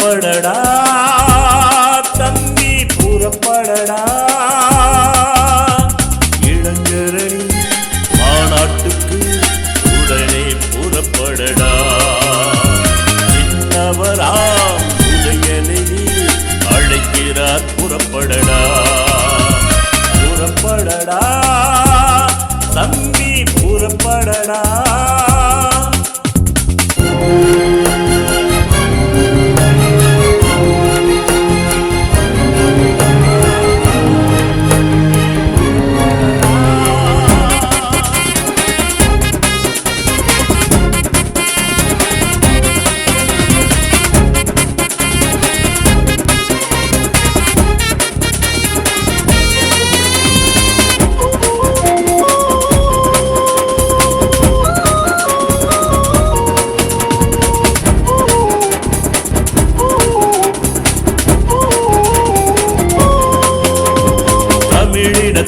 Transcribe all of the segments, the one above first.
புறப்படடா தம்பி புறப்படடா இளைஞரணி மாநாட்டுக்கு உடனே புறப்படடா சின்னவராம் உதயநிதி அழைக்கிறார் புறப்படடா புறப்படடா தம்பி புறப்படடா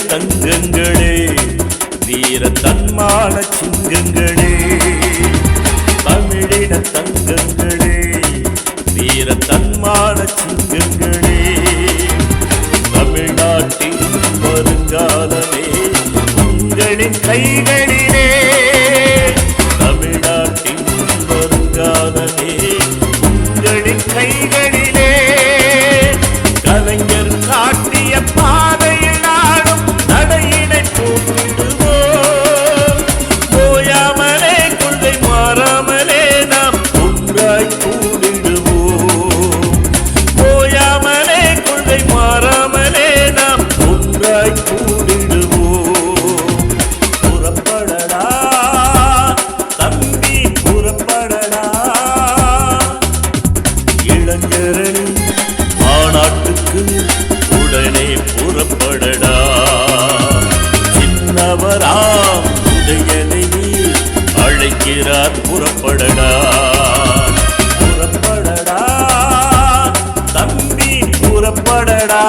தங்கங்களே வீர தன்மான சிங்கங்களே தமிழின தங்கங்களே வீர தன்மான சிங்கங்களே தமிழ்நாட்டின் வருங்காலமே உங்களின் கைகளிலே தமிழ்நாட்டின் வருங்காலமே உங்களின் கைகளிலே கலைஞர் காட்டிய பாதையில் தடையினை போட்டிடுவோம் போயாமலே கொள்கை மாறாமலே நாம் ஒன்றாய் கூடிடுவோம் போயாமலே கொள்கை மாறாமலே நாம் ஒன்றாய் கூடிடுவோம் புறப்படடா தம்பி புறப்படடா இளைஞரணி மாநாட்டுக்கு உடனே புறப்படடா சின்னவராம் உதயநிதி அழைக்கிறார் புறப்படடா புறப்படடா தம்பி புறப்படடா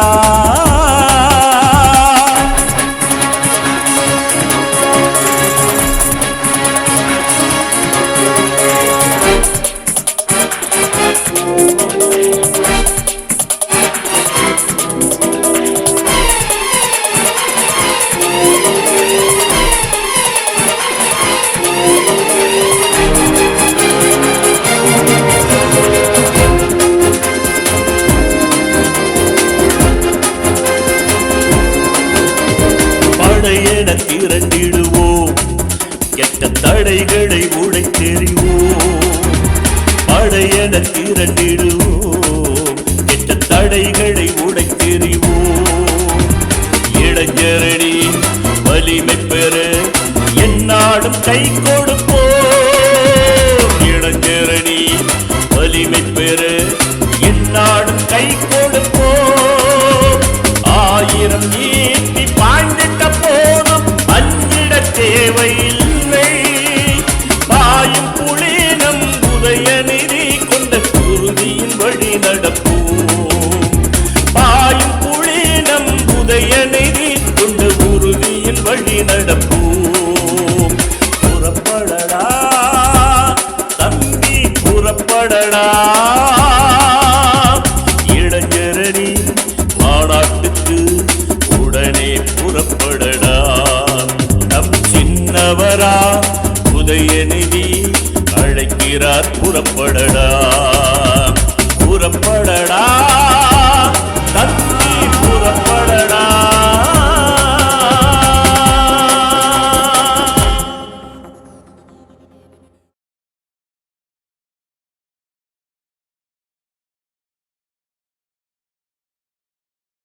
திரண்டிடுவோம் கெட்ட தடைகளை உடைத்தெறிவோம் படையென திரண்டிடுவோம் கெட்ட தடைகளை உடைத்தெறிவோம் இளைஞரணி வலிமை பெற எந்நாடும் கை கொடுப்போம் இளைஞரணி வலிமை பெற எந்நாடும் கை கொடுப்போம் ஆயிரம் ஈட்டி பாய்ந்திட்ட போதும் அஞ்சிட தேவையில்லை பாயும் புலினம் உதயநிதி கொண்ட குருதியின் வழி நடப்போம் பாயும் புலினம் உதயநிதி கொண்ட உறுதியின் வழி நடப்போம் புறப்படடா தம்பி புறப்படடா இளைஞரணி மாநாட்டுக்கு உடனே புறப்படடா நம் சின்னவரா உதயநிதி அழைக்கிறார் புறப்படடா புறப்பட